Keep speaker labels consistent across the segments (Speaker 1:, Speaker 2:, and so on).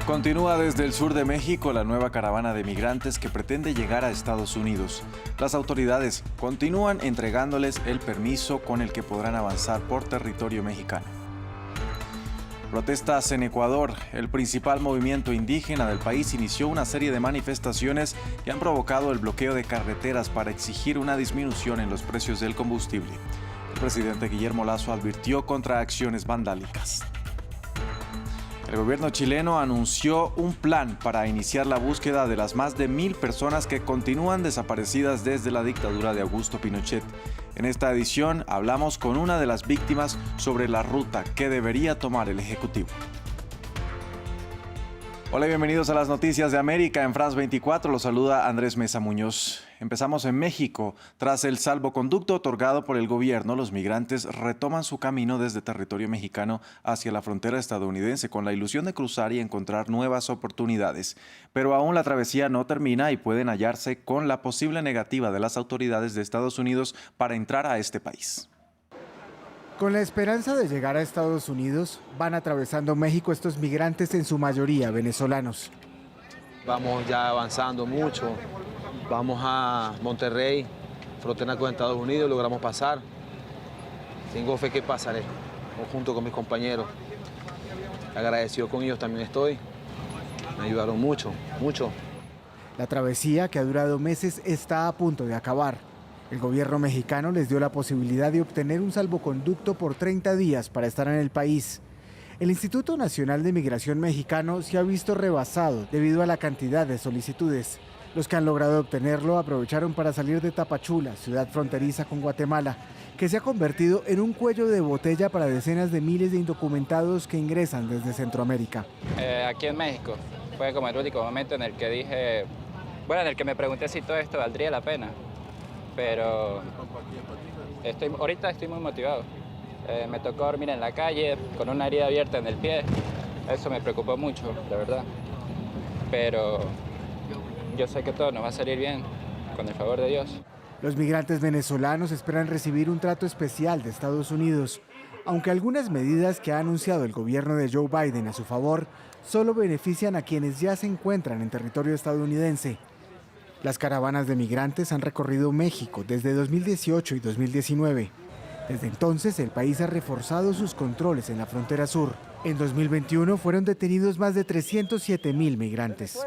Speaker 1: Continúa desde el sur de México la nueva caravana de migrantes que pretende llegar a Estados Unidos. Las autoridades continúan entregándoles el permiso con el que podrán avanzar por territorio mexicano. Protestas en Ecuador. El principal movimiento indígena del país inició una serie de manifestaciones que han provocado el bloqueo de carreteras para exigir una disminución en los precios del combustible. El presidente Guillermo Lasso advirtió contra acciones vandálicas. El gobierno chileno anunció un plan para iniciar la búsqueda de las más de 1.000 personas que continúan desaparecidas desde la dictadura de Augusto Pinochet. En esta edición hablamos con una de las víctimas sobre la ruta que debería tomar el Ejecutivo. Hola y bienvenidos a las noticias de América. En France 24 los saluda Andrés Mesa Muñoz. Empezamos en México. Tras el salvoconducto otorgado por el gobierno, los migrantes retoman su camino desde territorio mexicano hacia la frontera estadounidense con la ilusión de cruzar y encontrar nuevas oportunidades. Pero aún la travesía no termina y pueden hallarse con la posible negativa de las autoridades de Estados Unidos para entrar a este país.
Speaker 2: Con la esperanza de llegar a Estados Unidos, van atravesando México estos migrantes, en su mayoría venezolanos.
Speaker 3: Vamos ya avanzando mucho, vamos a Monterrey, frontera con Estados Unidos, logramos pasar. Tengo fe que pasaré, junto con mis compañeros. Agradecido con ellos también estoy, me ayudaron mucho, mucho.
Speaker 2: La travesía, que ha durado meses, está a punto de acabar. El gobierno mexicano les dio la posibilidad de obtener un salvoconducto por 30 días para estar en el país. El Instituto Nacional de Migración mexicano se ha visto rebasado debido a la cantidad de solicitudes. Los que han logrado obtenerlo aprovecharon para salir de Tapachula, ciudad fronteriza con Guatemala, que se ha convertido en un cuello de botella para decenas de miles de indocumentados que ingresan desde Centroamérica.
Speaker 4: Aquí en México fue como el único momento en el que dije, en el que me pregunté si todo esto valdría la pena. Pero ahorita estoy muy motivado. Me tocó dormir en la calle con una herida abierta en el pie. Eso me preocupó mucho, la verdad. Pero yo sé que todo nos va a salir bien, con el favor de Dios.
Speaker 2: Los migrantes venezolanos esperan recibir un trato especial de Estados Unidos, aunque algunas medidas que ha anunciado el gobierno de Joe Biden a su favor solo benefician a quienes ya se encuentran en territorio estadounidense. Las caravanas de migrantes han recorrido México desde 2018 y 2019. Desde entonces, el país ha reforzado sus controles en la frontera sur. En 2021 fueron detenidos más de 307.000 migrantes.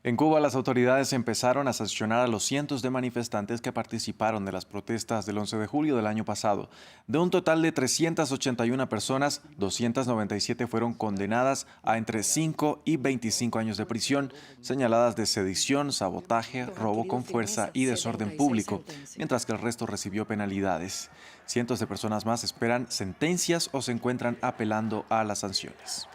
Speaker 1: En Cuba, las autoridades empezaron a sancionar a los cientos de manifestantes que participaron de las protestas del 11 de julio del año pasado. De un total de 381 personas, 297 fueron condenadas a entre 5 y 25 años de prisión, señaladas de sedición, sabotaje, robo con fuerza y desorden público, mientras que el resto recibió penalidades. Cientos de personas más esperan sentencias o se encuentran apelando a las sanciones.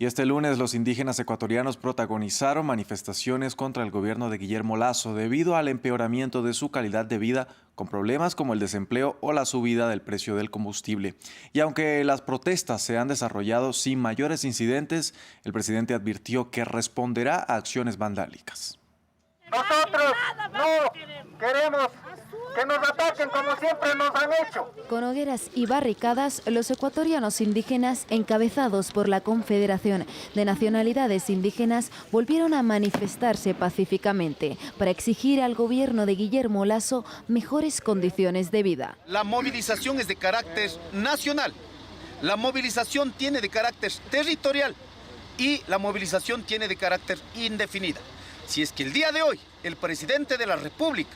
Speaker 1: Y este lunes los indígenas ecuatorianos protagonizaron manifestaciones contra el gobierno de Guillermo Lasso debido al empeoramiento de su calidad de vida, con problemas como el desempleo o la subida del precio del combustible. Y aunque las protestas se han desarrollado sin mayores incidentes, el presidente advirtió que responderá a acciones vandálicas.
Speaker 5: Nosotros no queremos que nos ataquen como siempre nos han hecho.
Speaker 6: Con hogueras y barricadas, los ecuatorianos indígenas, encabezados por la Confederación de Nacionalidades Indígenas, volvieron a manifestarse pacíficamente para exigir al gobierno de Guillermo Lasso mejores condiciones de vida.
Speaker 7: La movilización es de carácter nacional, la movilización tiene de carácter territorial y la movilización tiene de carácter indefinida. Si es que el día de hoy el presidente de la República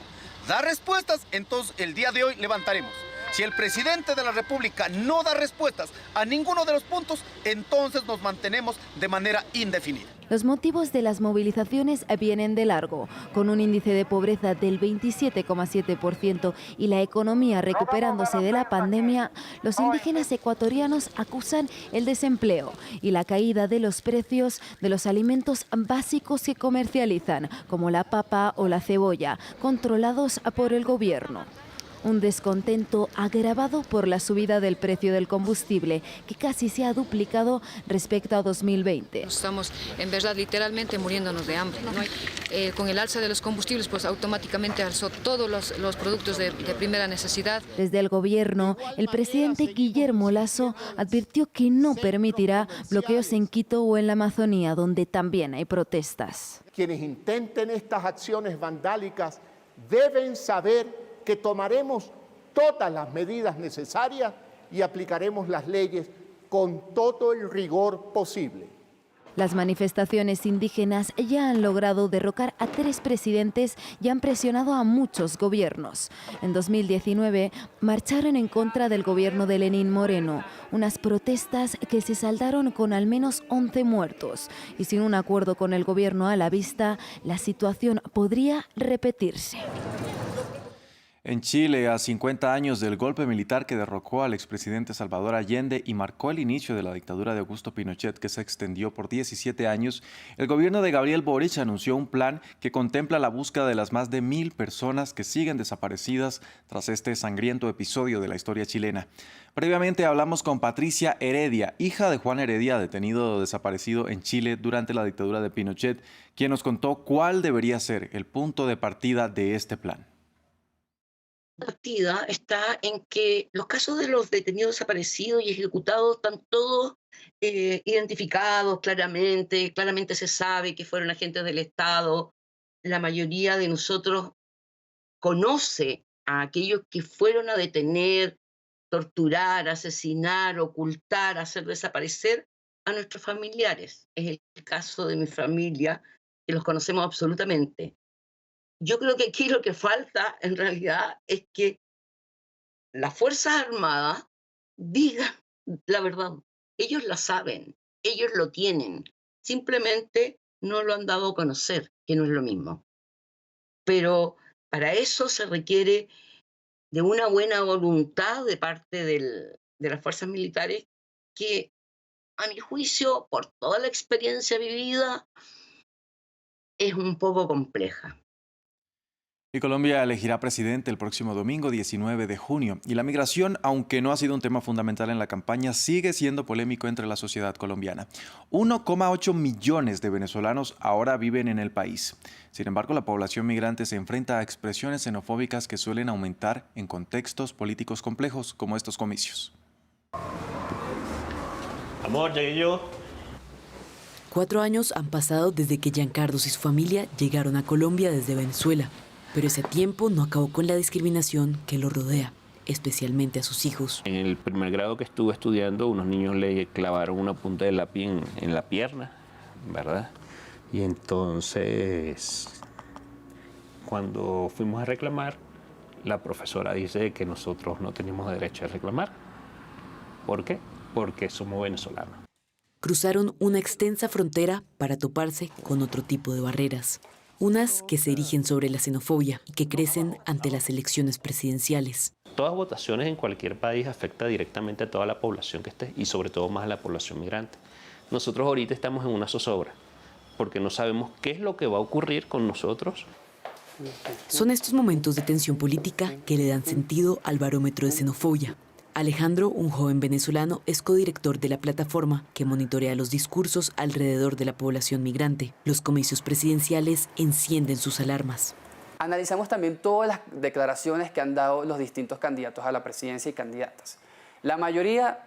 Speaker 7: da respuestas, entonces el día de hoy levantaremos. Si el presidente de la República no da respuestas a ninguno de los puntos, entonces nos mantenemos de manera indefinida.
Speaker 6: Los motivos de las movilizaciones vienen de largo. Con un índice de pobreza del 27,7% y la economía recuperándose de la pandemia, los indígenas ecuatorianos acusan el desempleo y la caída de los precios de los alimentos básicos que comercializan, como la papa o la cebolla, controlados por el gobierno. Un descontento agravado por la subida del precio del combustible, que casi se ha duplicado respecto a 2020.
Speaker 8: Estamos, en verdad, literalmente muriéndonos de hambre, ¿no? Con el alza de los combustibles, pues automáticamente alzó todos los productos de primera necesidad.
Speaker 6: Desde el gobierno, el presidente Guillermo Lasso advirtió que no permitirá bloqueos en Quito o en la Amazonía, donde también hay protestas.
Speaker 9: Quienes intenten estas acciones vandálicas deben saber que tomaremos todas las medidas necesarias y aplicaremos las leyes con todo el rigor posible.
Speaker 6: Las manifestaciones indígenas ya han logrado derrocar a 3 presidentes y han presionado a muchos gobiernos. En 2019 marcharon en contra del gobierno de Lenín Moreno, unas protestas que se saldaron con al menos 11 muertos. Y sin un acuerdo con el gobierno a la vista, la situación podría repetirse.
Speaker 1: En Chile, a 50 años del golpe militar que derrocó al expresidente Salvador Allende y marcó el inicio de la dictadura de Augusto Pinochet, que se extendió por 17 años, el gobierno de Gabriel Boric anunció un plan que contempla la búsqueda de las más de 1000 personas que siguen desaparecidas tras este sangriento episodio de la historia chilena. Previamente hablamos con Patricia Heredia, hija de Juan Heredia, detenido o desaparecido en Chile durante la dictadura de Pinochet, quien nos contó cuál debería ser el punto de partida de este plan.
Speaker 10: Partida está en que los casos de los detenidos desaparecidos y ejecutados están todos identificados claramente se sabe que fueron agentes del Estado. La mayoría de nosotros conoce a aquellos que fueron a detener, torturar, asesinar, ocultar, hacer desaparecer a nuestros familiares. Es el caso de mi familia, que los conocemos absolutamente. Yo creo que aquí lo que falta en realidad es que las Fuerzas Armadas digan la verdad. Ellos la saben, ellos lo tienen. Simplemente no lo han dado a conocer, que no es lo mismo. Pero para eso se requiere de una buena voluntad de parte de las fuerzas militares que, a mi juicio, por toda la experiencia vivida, es un poco compleja.
Speaker 1: Y Colombia elegirá presidente el próximo domingo 19 de junio. Y la migración, aunque no ha sido un tema fundamental en la campaña, sigue siendo polémico entre la sociedad colombiana. 1,8 millones de venezolanos ahora viven en el país. Sin embargo, la población migrante se enfrenta a expresiones xenofóbicas que suelen aumentar en contextos políticos complejos como estos comicios.
Speaker 11: Amor, llegué yo.
Speaker 12: 4 años han pasado desde que Giancarlos y su familia llegaron a Colombia desde Venezuela. Pero ese tiempo no acabó con la discriminación que lo rodea, especialmente a sus hijos.
Speaker 11: En el primer grado que estuve estudiando, unos niños le clavaron una punta de lápiz en la pierna, ¿verdad? Y entonces, cuando fuimos a reclamar, la profesora dice que nosotros no tenemos derecho a reclamar. ¿Por qué? Porque somos venezolanos.
Speaker 12: Cruzaron una extensa frontera para toparse con otro tipo de barreras. Unas que se erigen sobre la xenofobia y que crecen ante las elecciones presidenciales.
Speaker 11: Todas votaciones en cualquier país afectan directamente a toda la población que esté y sobre todo más a la población migrante. Nosotros ahorita estamos en una zozobra porque no sabemos qué es lo que va a ocurrir con nosotros.
Speaker 12: Son estos momentos de tensión política que le dan sentido al barómetro de xenofobia. Alejandro, un joven venezolano, es codirector de la plataforma que monitorea los discursos alrededor de la población migrante. Los comicios presidenciales encienden sus alarmas.
Speaker 13: Analizamos también todas las declaraciones que han dado los distintos candidatos a la presidencia y candidatas. La mayoría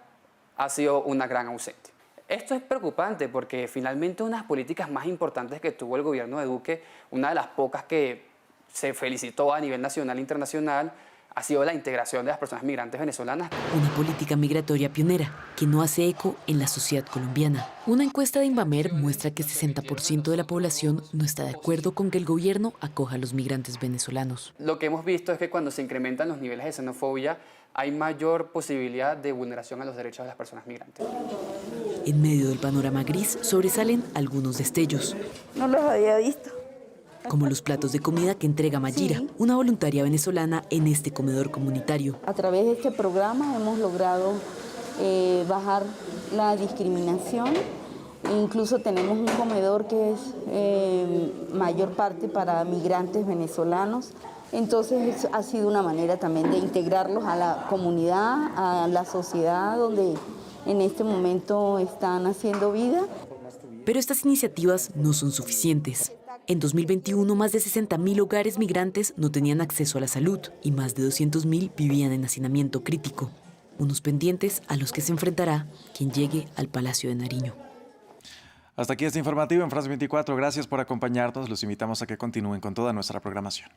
Speaker 13: ha sido una gran ausente. Esto es preocupante porque finalmente una de las políticas más importantes que tuvo el gobierno de Duque, una de las pocas que se felicitó a nivel nacional e internacional, ha sido la integración de las personas migrantes venezolanas.
Speaker 12: Una política migratoria pionera que no hace eco en la sociedad colombiana. Una encuesta de Invamer muestra que el 60% de la población no está de acuerdo con que el gobierno acoja a los migrantes venezolanos.
Speaker 13: Lo que hemos visto es que cuando se incrementan los niveles de xenofobia, hay mayor posibilidad de vulneración a los derechos de las personas migrantes.
Speaker 12: En medio del panorama gris sobresalen algunos destellos.
Speaker 14: No los había visto.
Speaker 12: Como los platos de comida que entrega Mayira, una voluntaria venezolana en este comedor comunitario.
Speaker 14: A través de este programa hemos logrado bajar la discriminación Incluso tenemos un comedor que es mayor parte para migrantes venezolanos. Entonces ha sido una manera también de integrarlos a la comunidad, a la sociedad donde en este momento están haciendo vida.
Speaker 12: Pero estas iniciativas no son suficientes. En 2021, más de 60.000 hogares migrantes no tenían acceso a la salud y más de 200.000 vivían en hacinamiento crítico. Unos pendientes a los que se enfrentará quien llegue al Palacio de Nariño.
Speaker 1: Hasta aquí este informativo en France 24. Gracias por acompañarnos. Los invitamos a que continúen con toda nuestra programación.